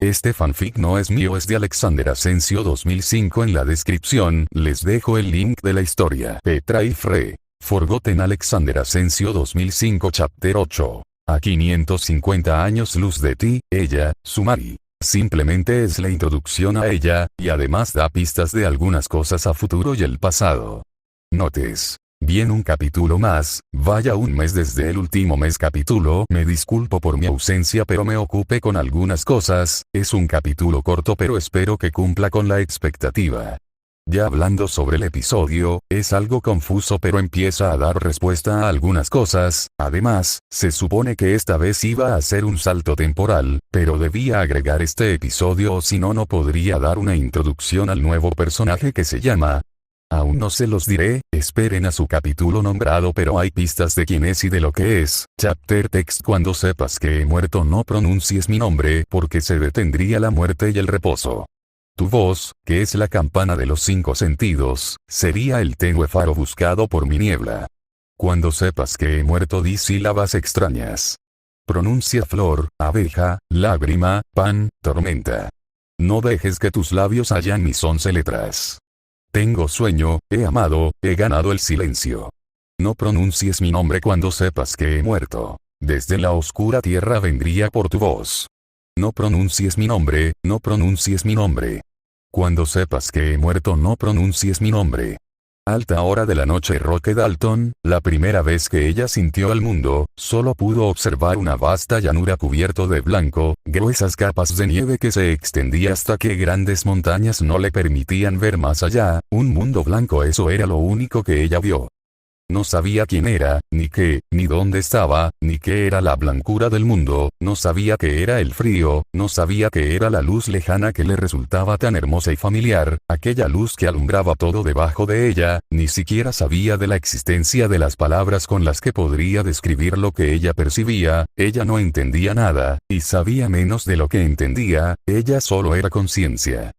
Este fanfic no es mío, es de Alexander Asensio 2005. En la descripción les dejo el link de la historia. Petra y Fre. Forgotten Alexander Asensio 2005 Chapter 8. A 550 años luz de ti, ella, Sumari. Simplemente es la introducción a ella, y además da pistas de algunas cosas a futuro y el pasado. Notes. Bien, un capítulo más, vaya un mes desde el último mes capítulo, me disculpo por mi ausencia pero me ocupé con algunas cosas, es un capítulo corto pero espero que cumpla con la expectativa. Ya hablando sobre el episodio, es algo confuso pero empieza a dar respuesta a algunas cosas, además, se supone que esta vez iba a hacer un salto temporal, pero debía agregar este episodio o si no no podría dar una introducción al nuevo personaje que se llama... Aún no se los diré, esperen a su capítulo nombrado pero hay pistas de quién es y de lo que es. Chapter text: cuando sepas que he muerto no pronuncies mi nombre porque se detendría la muerte y el reposo. Tu voz, que es la campana de los 5 sentidos, sería el tenue faro buscado por mi niebla. Cuando sepas que he muerto di sílabas extrañas. Pronuncia flor, abeja, lágrima, pan, tormenta. No dejes que tus labios hallan mis 11 letras. Tengo sueño, he amado, he ganado el silencio. No pronuncies mi nombre cuando sepas que he muerto. Desde la oscura tierra vendría por tu voz. No pronuncies mi nombre, no pronuncies mi nombre. Cuando sepas que he muerto no pronuncies mi nombre. Alta hora de la noche. Roque Dalton, la primera vez que ella sintió al mundo, solo pudo observar una vasta llanura cubierto de blanco, gruesas capas de nieve que se extendía hasta que grandes montañas no le permitían ver más allá, un mundo blanco, eso era lo único que ella vio. No sabía quién era, ni qué, ni dónde estaba, ni qué era la blancura del mundo, no sabía qué era el frío, no sabía qué era la luz lejana que le resultaba tan hermosa y familiar, aquella luz que alumbraba todo debajo de ella, ni siquiera sabía de la existencia de las palabras con las que podría describir lo que ella percibía, ella no entendía nada, y sabía menos de lo que entendía, ella solo era conciencia.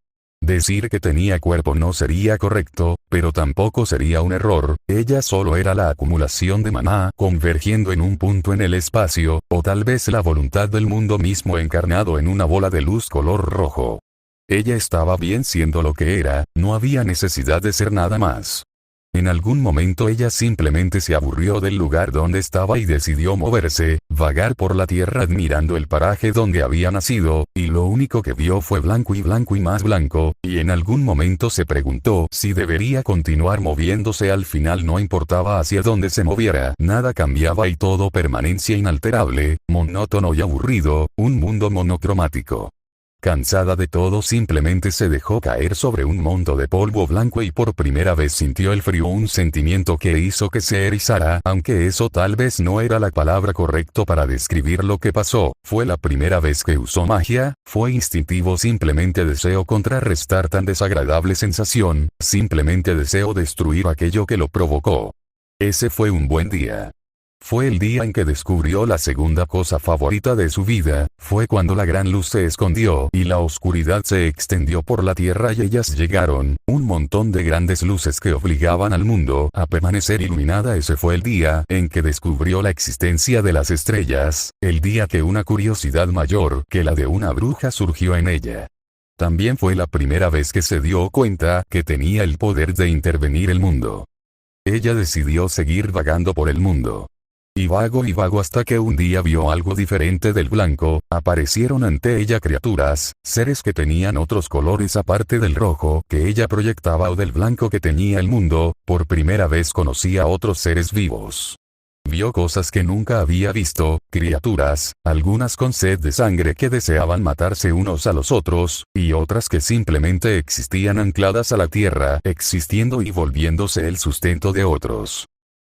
Decir que tenía cuerpo no sería correcto, pero tampoco sería un error, ella solo era la acumulación de maná convergiendo en un punto en el espacio, o tal vez la voluntad del mundo mismo encarnado en una bola de luz color rojo. Ella estaba bien siendo lo que era, no había necesidad de ser nada más. En algún momento ella simplemente se aburrió del lugar donde estaba y decidió moverse, vagar por la tierra admirando el paraje donde había nacido, y lo único que vio fue blanco y más blanco, y en algún momento se preguntó si debería continuar moviéndose. Al final no importaba hacia dónde se moviera, nada cambiaba y todo permanencia inalterable, monótono y aburrido, un mundo monocromático. Cansada de todo simplemente se dejó caer sobre un monto de polvo blanco y por primera vez sintió el frío, un sentimiento que hizo que se erizara, aunque eso tal vez no era la palabra correcta para describir lo que pasó, fue la primera vez que usó magia, fue instintivo, simplemente deseo contrarrestar tan desagradable sensación, simplemente deseo destruir aquello que lo provocó. Ese fue un buen día. Fue el día en que descubrió la segunda cosa favorita de su vida, fue cuando la gran luz se escondió y la oscuridad se extendió por la tierra y ellas llegaron, un montón de grandes luces que obligaban al mundo a permanecer iluminada. Ese fue el día en que descubrió la existencia de las estrellas, el día que una curiosidad mayor que la de una bruja surgió en ella. También fue la primera vez que se dio cuenta que tenía el poder de intervenir el mundo. Ella decidió seguir vagando por el mundo. Y vago hasta que un día vio algo diferente del blanco, aparecieron ante ella criaturas, seres que tenían otros colores aparte del rojo que ella proyectaba o del blanco que tenía el mundo. Por primera vez conocía a otros seres vivos. Vio cosas que nunca había visto, criaturas, algunas con sed de sangre que deseaban matarse unos a los otros, y otras que simplemente existían ancladas a la tierra, existiendo y volviéndose el sustento de otros.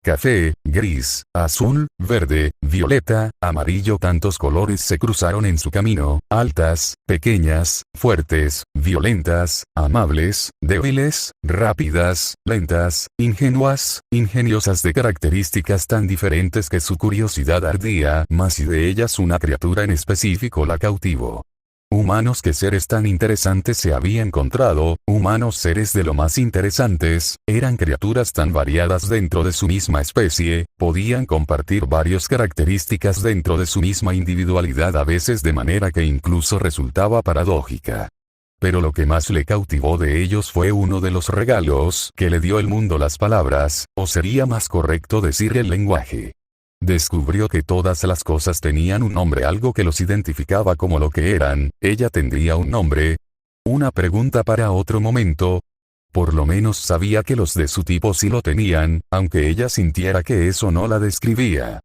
Café, gris, azul, verde, violeta, amarillo, tantos colores se cruzaron en su camino, altas, pequeñas, fuertes, violentas, amables, débiles, rápidas, lentas, ingenuas, ingeniosas, de características tan diferentes que su curiosidad ardía más y de ellas una criatura en específico la cautivó. humanos, qué seres tan interesantes se había encontrado, humanos seres de lo más interesantes, eran criaturas tan variadas dentro de su misma especie, podían compartir varias características dentro de su misma individualidad, a veces de manera que incluso resultaba paradójica. Pero lo que más le cautivó de ellos fue uno de los regalos que le dio el mundo: las palabras, o sería más correcto decir el lenguaje. Descubrió que todas las cosas tenían un nombre, algo que los identificaba como lo que eran. Ella tendría un nombre. Una pregunta para otro momento. Por lo menos sabía que los de su tipo sí lo tenían, aunque ella sintiera que eso no la describía.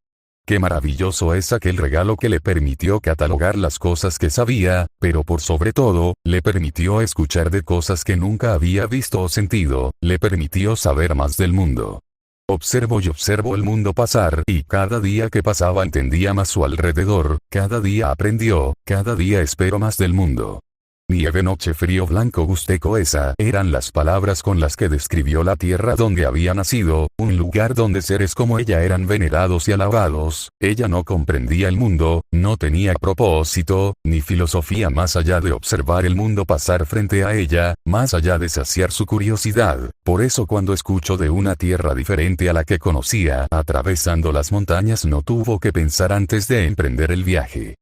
Qué maravilloso es aquel regalo que le permitió catalogar las cosas que sabía, pero por sobre todo, le permitió escuchar de cosas que nunca había visto o sentido, le permitió saber más del mundo. Observo y observo el mundo pasar, y cada día que pasaba entendía más su alrededor, cada día aprendió, cada día espero más del mundo. Nieve, noche, frío, blanco, gusteco, esa eran las palabras con las que describió la tierra donde había nacido, un lugar donde seres como ella eran venerados y alabados. Ella no comprendía el mundo, no tenía propósito, ni filosofía más allá de observar el mundo pasar frente a ella, más allá de saciar su curiosidad. Por eso cuando escuchó de una tierra diferente a la que conocía, atravesando las montañas, no tuvo que pensar antes de emprender el viaje.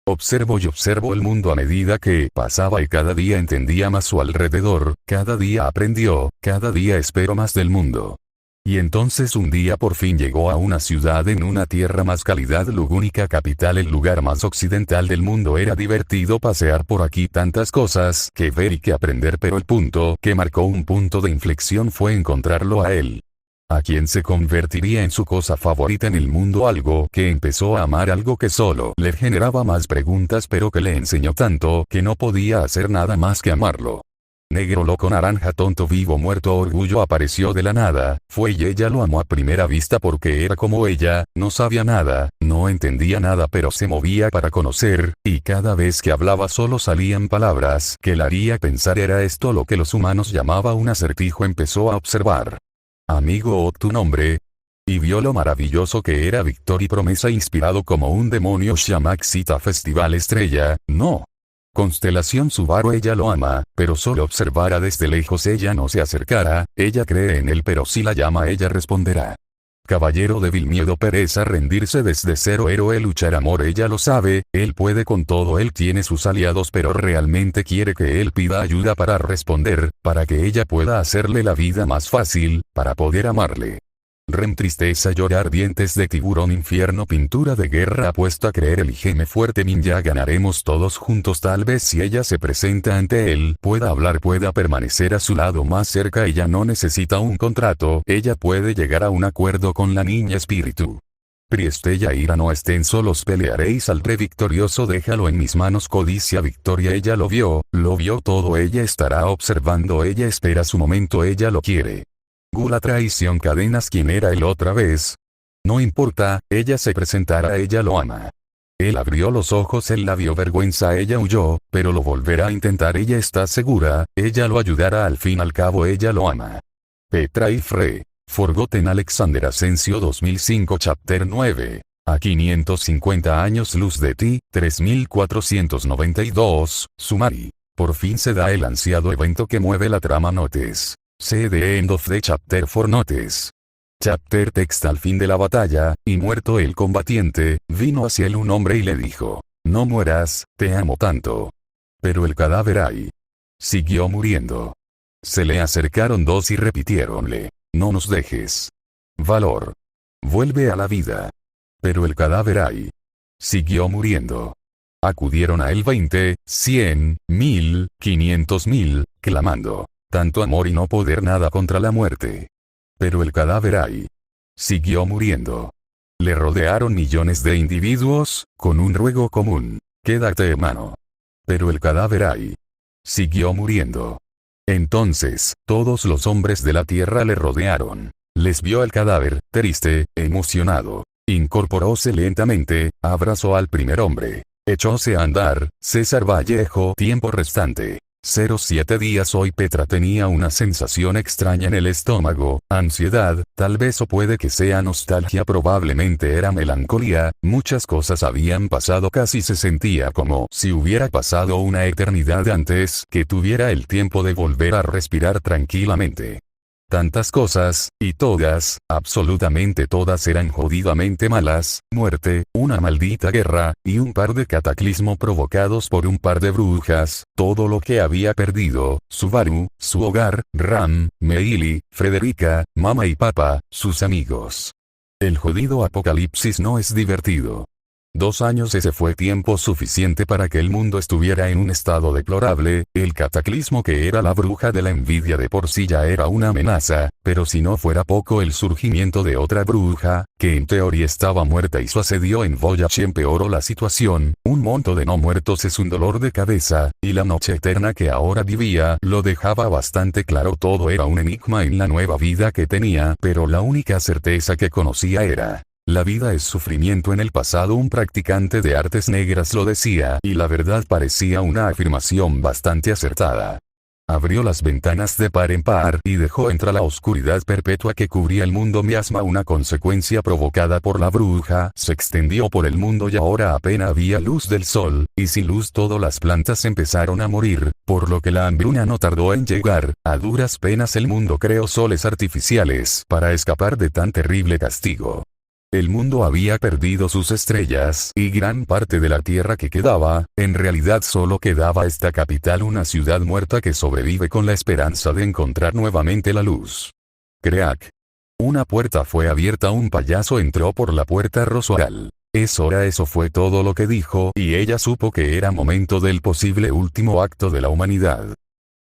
Observo y observo el mundo a medida que pasaba y cada día entendía más su alrededor, cada día aprendió, cada día espero más del mundo. Y entonces un día por fin llegó a una ciudad en una tierra más cálida, única capital, el lugar más occidental del mundo. Era divertido pasear por aquí, tantas cosas que ver y que aprender, pero el punto que marcó un punto de inflexión fue encontrarlo a él. A quien se convertiría en su cosa favorita en el mundo, algo que empezó a amar, algo que solo le generaba más preguntas pero que le enseñó tanto que no podía hacer nada más que amarlo. Negro, loco, naranja, tonto, vivo, muerto, orgullo, apareció de la nada, fue y ella lo amó a primera vista porque era como ella, no sabía nada, no entendía nada pero se movía para conocer, y cada vez que hablaba solo salían palabras que la haría pensar. Era esto lo que los humanos llamaban un acertijo. Empezó a observar. Amigo, tu nombre. Y vio lo maravilloso que era Víctor y promesa, inspirado como un demonio. Shamak Sita, festival estrella, no. Constelación Subaru, ella lo ama, pero solo observará desde lejos, ella no se acercará, ella cree en él pero si la llama ella responderá. Caballero débil, miedo, pereza, rendirse desde cero, héroe, luchar, amor, ella lo sabe, él puede con todo, él tiene sus aliados pero realmente quiere que él pida ayuda para responder, para que ella pueda hacerle la vida más fácil, para poder amarle. Rem, tristeza, llorar, dientes de tiburón, infierno, pintura de guerra, apuesta, creer, elígeme fuerte, Min, ya ganaremos todos juntos. Tal vez si ella se presenta ante él, pueda hablar, pueda permanecer a su lado más cerca. Ella no necesita un contrato, ella puede llegar a un acuerdo con la niña espíritu. Priestella, ira, no estén solos, pelearé y saldré victorioso, déjalo en mis manos. Codicia, victoria, ella lo vio todo, ella estará observando, ella espera su momento, ella lo quiere. Gula, traición, cadenas, ¿quién era él otra vez? No importa, ella se presentará, ella lo ama. Él abrió los ojos, él la vio, vergüenza, ella huyó, pero lo volverá a intentar, ella está segura, ella lo ayudará, al fin al cabo ella lo ama. Petra y Fre. Forgotten Alexander Asensio 2005 Chapter 9. A 550 años luz de ti, 3492, Sumari. Por fin se da el ansiado evento que mueve la trama. Notes. The end of the chapter for notes. Chapter text. Al fin de la batalla, y muerto el combatiente, vino hacia él un hombre y le dijo: no mueras, te amo tanto. Pero el cadáver ahí siguió muriendo. Se le acercaron dos y repitiéronle: no nos dejes. Valor. Vuelve a la vida. Pero el cadáver ahí siguió muriendo. Acudieron a él 20, 100, 1000, 500.000, clamando: tanto amor y no poder nada contra la muerte. Pero el cadáver ahí siguió muriendo. Le rodearon millones de individuos, con un ruego común: quédate, hermano. Pero el cadáver ahí siguió muriendo. Entonces, todos los hombres de la tierra le rodearon. Les vio el cadáver, triste, emocionado. Incorporóse lentamente, abrazó al primer hombre. Echóse a andar. César Vallejo. Tiempo restante. 07 días. Hoy Petra tenía una sensación extraña en el estómago, ansiedad, tal vez o puede que sea nostalgia, probablemente era melancolía, muchas cosas habían pasado, casi se sentía como si hubiera pasado una eternidad antes que tuviera el tiempo de volver a respirar tranquilamente. Tantas cosas, y todas, absolutamente todas eran jodidamente malas: muerte, una maldita guerra, y un par de cataclismos provocados por un par de brujas, todo lo que había perdido: Subaru, su hogar, Ram, Meili, Frederica, mamá y papá, sus amigos. El jodido apocalipsis no es divertido. 2 años, ese fue tiempo suficiente para que el mundo estuviera en un estado deplorable. El cataclismo que era la bruja de la envidia de por sí ya era una amenaza, pero si no fuera poco, el surgimiento de otra bruja, que en teoría estaba muerta, y su asedio en Voyage empeoró la situación. Un monto de no muertos es un dolor de cabeza, y la noche eterna que ahora vivía lo dejaba bastante claro. Todo era un enigma en la nueva vida que tenía, pero la única certeza que conocía era: la vida es sufrimiento. En el pasado un practicante de artes negras lo decía, y la verdad parecía una afirmación bastante acertada. Abrió las ventanas de par en par y dejó entrar la oscuridad perpetua que cubría el mundo. Miasma, una consecuencia provocada por la bruja, se extendió por el mundo y ahora apenas había luz del sol, y sin luz todas las plantas empezaron a morir, por lo que la hambruna no tardó en llegar. A duras penas el mundo creó soles artificiales para escapar de tan terrible castigo. El mundo había perdido sus estrellas, y gran parte de la tierra que quedaba, en realidad solo quedaba esta capital, una ciudad muerta que sobrevive con la esperanza de encontrar nuevamente la luz. Crack. Una puerta fue abierta, un payaso entró por la puerta. Roswell. Es hora. Eso fue todo lo que dijo, y ella supo que era momento del posible último acto de la humanidad.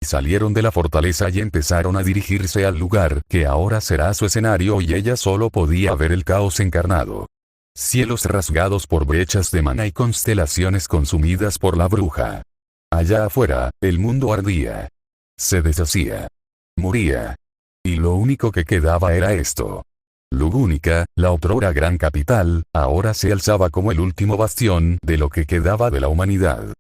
Salieron de la fortaleza y empezaron a dirigirse al lugar que ahora será su escenario, y ella solo podía ver el caos encarnado. Cielos rasgados por brechas de maná y constelaciones consumidas por la bruja. Allá afuera, el mundo ardía. Se deshacía. Moría. Y lo único que quedaba era esto. Lugúnica, la otrora gran capital, ahora se alzaba como el último bastión de lo que quedaba de la humanidad.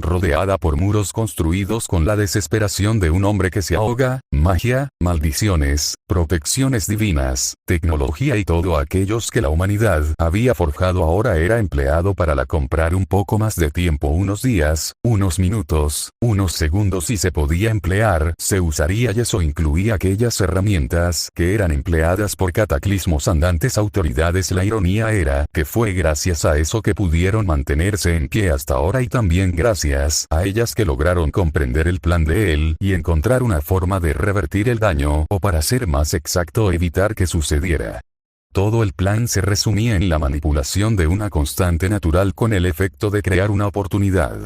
Rodeada por muros construidos con la desesperación de un hombre que se ahoga, magia, maldiciones, protecciones divinas, tecnología y todo aquellos que la humanidad había forjado ahora era empleado para comprar un poco más de tiempo, unos días, unos minutos, unos segundos, y se podía emplear, se usaría, y eso incluía aquellas herramientas que eran empleadas por cataclismos andantes, autoridades. La ironía era que fue gracias a eso que pudieron mantenerse en pie hasta ahora, y también gracias a ellas que lograron comprender el plan de él y encontrar una forma de revertir el daño, o para ser más exacto, evitar que sucediera. Todo el plan se resumía en la manipulación de una constante natural con el efecto de crear una oportunidad.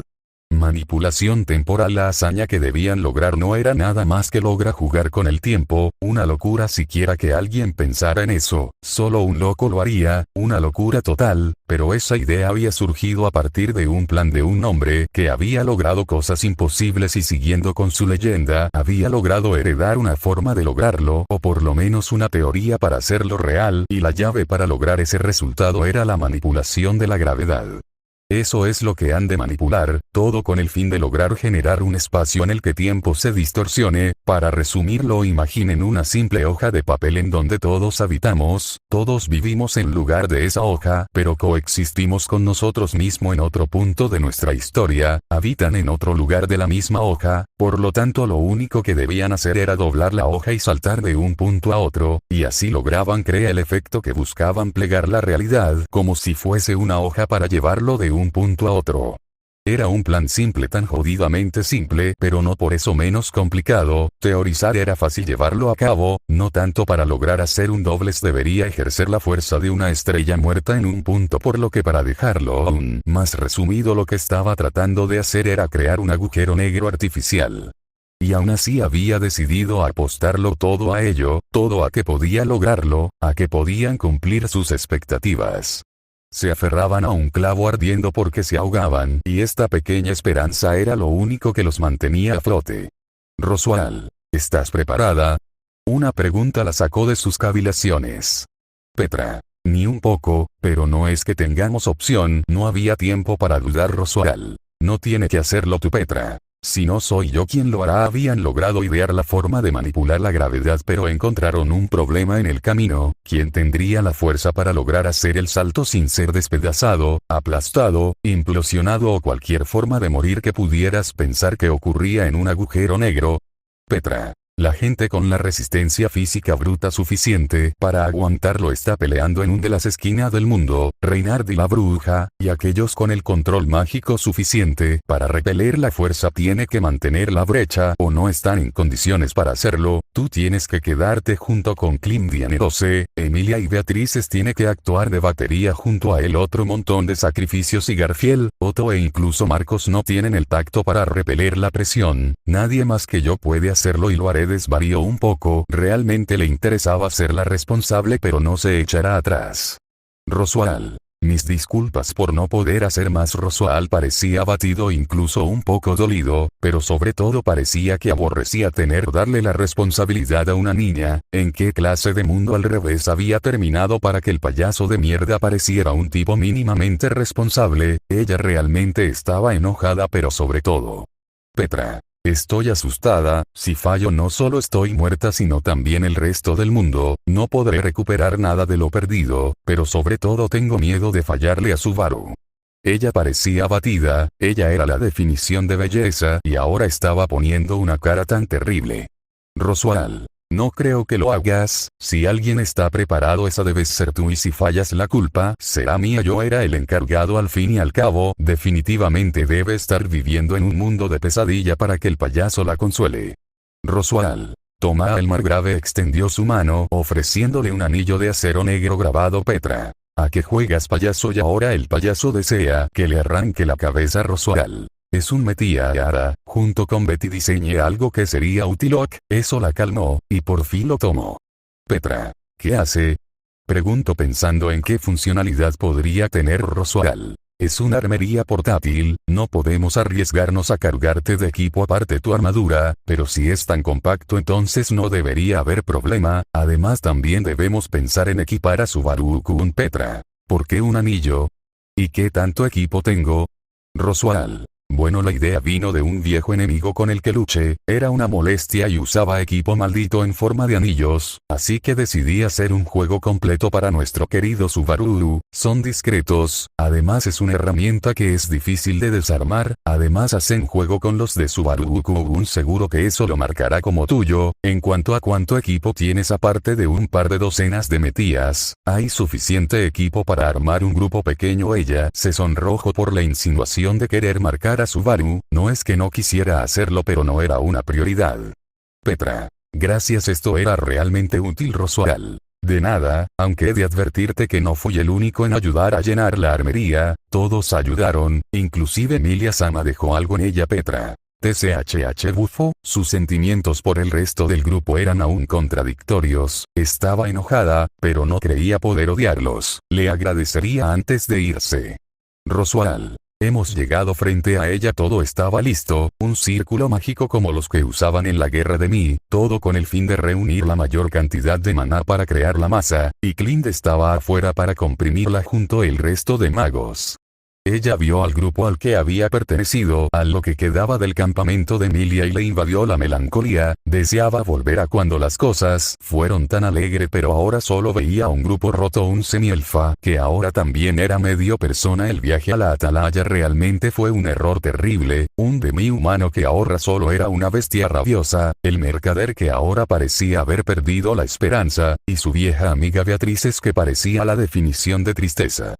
Manipulación temporal. La hazaña que debían lograr no era nada más que lograr jugar con el tiempo, una locura siquiera que alguien pensara en eso, solo un loco lo haría, una locura total, pero esa idea había surgido a partir de un plan de un hombre que había logrado cosas imposibles y, siguiendo con su leyenda, había logrado heredar una forma de lograrlo, o por lo menos una teoría para hacerlo real, y la llave para lograr ese resultado era la manipulación de la gravedad. Eso es lo que han de manipular, todo con el fin de lograr generar un espacio en el que tiempo se distorsione. Para resumirlo, imaginen una simple hoja de papel en donde todos habitamos, todos vivimos en lugar de esa hoja, pero coexistimos con nosotros mismos en otro punto de nuestra historia, habitan en otro lugar de la misma hoja, por lo tanto lo único que debían hacer era doblar la hoja y saltar de un punto a otro, y así lograban crear el efecto que buscaban: plegar la realidad como si fuese una hoja para llevarlo de un punto a otro. Era un plan simple, tan jodidamente simple, pero no por eso menos complicado. Teorizar era fácil, llevarlo a cabo, no tanto. Para lograr hacer un doblez debería ejercer la fuerza de una estrella muerta en un punto, por lo que, para dejarlo aún más resumido, lo que estaba tratando de hacer era crear un agujero negro artificial. Y aún así había decidido apostarlo todo a ello, todo a que podía lograrlo, a que podían cumplir sus expectativas. Se aferraban a un clavo ardiendo porque se ahogaban, y esta pequeña esperanza era lo único que los mantenía a flote. Roswell, ¿estás preparada? Una pregunta la sacó de sus cavilaciones. Petra, ni un poco, pero no es que tengamos opción. No había tiempo para dudar. Roswell, no tiene que hacerlo tú, Petra. Si no soy yo quien lo hará. Habían logrado idear la forma de manipular la gravedad, pero encontraron un problema en el camino. ¿Quién tendría la fuerza para lograr hacer el salto sin ser despedazado, aplastado, implosionado o cualquier forma de morir que pudieras pensar que ocurría en un agujero negro? Petra. La gente con la resistencia física bruta suficiente para aguantarlo está peleando en una de las esquinas del mundo. Reinhard y la bruja, y aquellos con el control mágico suficiente para repeler la fuerza tiene que mantener la brecha o no están en condiciones para hacerlo. Tú tienes que quedarte junto con Klim Dianerose, Emilia y Beatrices tiene que actuar de batería junto a él. Otro montón de sacrificios y Garfield, Otto e incluso Marcos no tienen el tacto para repeler la presión. Nadie más que yo puede hacerlo y lo haré. Desvarió un poco. Realmente le interesaba ser la responsable, pero no se echará atrás. Roswaal. Mis disculpas por no poder hacer más. Roswaal parecía abatido, incluso un poco dolido, pero sobre todo parecía que aborrecía darle la responsabilidad a una niña. ¿En qué clase de mundo al revés había terminado para que el payaso de mierda pareciera un tipo mínimamente responsable? Ella realmente estaba enojada, pero sobre todo. Petra. Estoy asustada. Si fallo no solo estoy muerta sino también el resto del mundo. No podré recuperar nada de lo perdido, pero sobre todo tengo miedo de fallarle a Subaru. Ella parecía abatida, ella era la definición de belleza y ahora estaba poniendo una cara tan terrible. Roswaal. No creo que lo hagas. Si alguien está preparado esa debes ser tú y si fallas la culpa será mía. Yo era el encargado al fin y al cabo. Definitivamente debe estar viviendo en un mundo de pesadilla para que el payaso la consuele. Roswaal. Toma. El margrave extendió su mano ofreciéndole un anillo de acero negro grabado. Petra. ¿A qué juegas, payaso? Y ahora el payaso desea que le arranque la cabeza a Roswaal. Es un Metiara. Junto con Betty diseñé algo que sería útil. Eso la calmó, y por fin lo tomó. Petra. ¿Qué hace? Pregunto pensando en qué funcionalidad podría tener Roswaal. Es una armería portátil, no podemos arriesgarnos a cargarte de equipo aparte tu armadura, pero si es tan compacto entonces no debería haber problema. Además también debemos pensar en equipar a Subaru-kun. Petra. ¿Por qué un anillo? ¿Y qué tanto equipo tengo? Roswaal. Bueno, la idea vino de un viejo enemigo con el que luché, era una molestia y usaba equipo maldito en forma de anillos, así que decidí hacer un juego completo para nuestro querido Subaru. Son discretos, además es una herramienta que es difícil de desarmar, además hacen juego con los de Subaru-kun. Seguro que eso lo marcará como tuyo. En cuanto a cuánto equipo tienes aparte de un par de docenas de metías, hay suficiente equipo para armar un grupo pequeño. Ella se sonrojó por la insinuación de querer marcar a Subaru. No es que no quisiera hacerlo, pero no era una prioridad. Petra. Gracias, esto era realmente útil. Roswaal. De nada, aunque he de advertirte que no fui el único en ayudar a llenar la armería, todos ayudaron, inclusive Emilia Sama dejó algo en ella. Petra. TCHH bufo, sus sentimientos por el resto del grupo eran aún contradictorios. Estaba enojada, pero no creía poder odiarlos. Le agradecería antes de irse. Roswaal. Hemos llegado frente a ella, todo estaba listo, un círculo mágico como los que usaban en la guerra de Mi, todo con el fin de reunir la mayor cantidad de maná para crear la masa, y Clint estaba afuera para comprimirla junto al resto de magos. Ella vio al grupo al que había pertenecido, a lo que quedaba del campamento de Emilia, y le invadió la melancolía. Deseaba volver a cuando las cosas fueron tan alegre, pero ahora solo veía un grupo roto, un semielfa que ahora también era medio persona. El viaje a la atalaya realmente fue un error terrible, un demi-humano que ahora solo era una bestia rabiosa, el mercader que ahora parecía haber perdido la esperanza, y su vieja amiga Beatrices que parecía la definición de tristeza.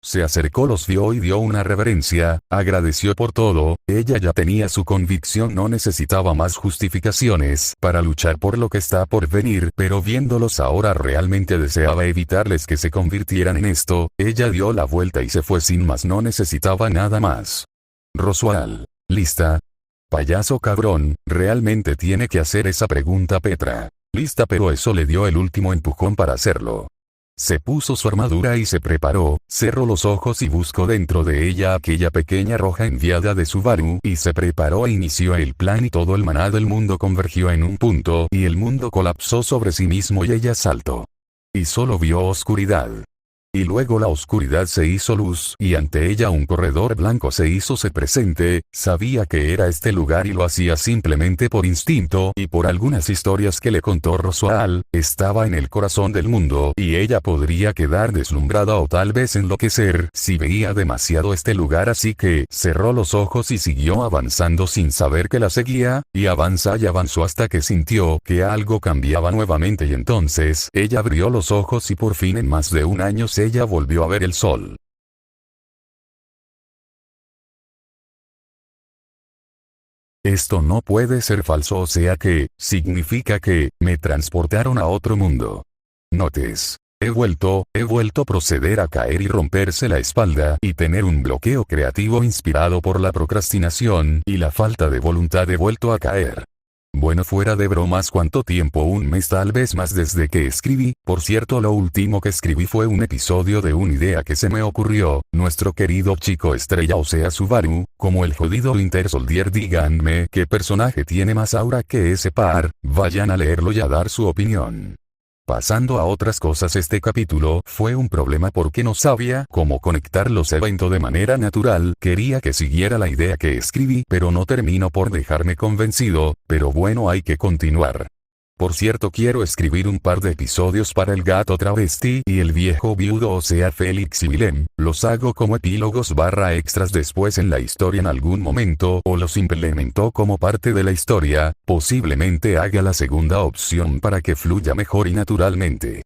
Se acercó, los vio y dio una reverencia, agradeció por todo. Ella ya tenía su convicción, no necesitaba más justificaciones para luchar por lo que está por venir, pero viéndolos ahora realmente deseaba evitarles que se convirtieran en esto. Ella dio la vuelta y se fue sin más, no necesitaba nada más. Roswaal. ¿Lista? Payaso cabrón, realmente tiene que hacer esa pregunta. Petra. Lista, pero eso le dio el último empujón para hacerlo. Se puso su armadura y se preparó, cerró los ojos y buscó dentro de ella aquella pequeña roja enviada de Subaru y se preparó e inició el plan, y todo el maná del mundo convergió en un punto y el mundo colapsó sobre sí mismo y ella saltó. Y solo vio oscuridad. Y luego la oscuridad se hizo luz, y ante ella un corredor blanco se hízose presente. Sabía que era este lugar y lo hacía simplemente por instinto y por algunas historias que le contó Roswell. Estaba en el corazón del mundo, y ella podría quedar deslumbrada o tal vez enloquecer si veía demasiado este lugar, así que cerró los ojos y siguió avanzando sin saber que la seguía, y avanzó hasta que sintió que algo cambiaba nuevamente, y entonces ella abrió los ojos y por fin en más de un año ella volvió a ver el sol. Esto no puede ser falso, o sea que, significa que, me transportaron a otro mundo. Notes. He vuelto a proceder a caer y romperse la espalda y tener un bloqueo creativo inspirado por la procrastinación y la falta de voluntad. He vuelto a caer. Bueno, fuera de bromas, ¿cuánto tiempo? Un mes, tal vez más, desde que escribí. Por cierto, lo último que escribí fue un episodio de una idea que se me ocurrió. Nuestro querido chico estrella, o sea Subaru, como el jodido Winter Soldier. Díganme qué personaje tiene más aura que ese par. Vayan a leerlo y a dar su opinión. Pasando a otras cosas, este capítulo fue un problema porque no sabía cómo conectar los eventos de manera natural. Quería que siguiera la idea que escribí, pero no terminó por dejarme convencido. Pero bueno, hay que continuar. Por cierto, quiero escribir un par de episodios para el gato travesti y el viejo viudo, o sea Félix y Willem. Los hago como epílogos / extras después en la historia en algún momento, o los implemento como parte de la historia. Posiblemente haga la segunda opción para que fluya mejor y naturalmente.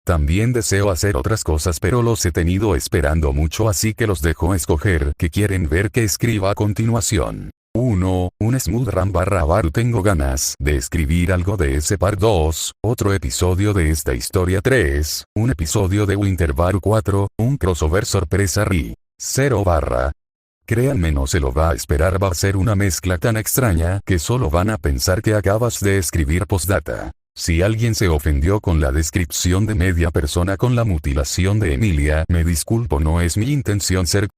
También deseo hacer otras cosas, pero los he tenido esperando mucho, así que los dejo escoger qué quieren ver que escriba a continuación. 1. Un Smooth Run / Baru. Tengo ganas de escribir algo de ese par. 2. Otro episodio de esta historia. 3. Un episodio de Winter Baru. 4. Un crossover sorpresa Ri. 0 / Créanme, no se lo va a esperar, va a ser una mezcla tan extraña que solo van a pensar que acabas de escribir. Postdata. Si alguien se ofendió con la descripción de media persona con la mutilación de Emilia, me disculpo, no es mi intención ser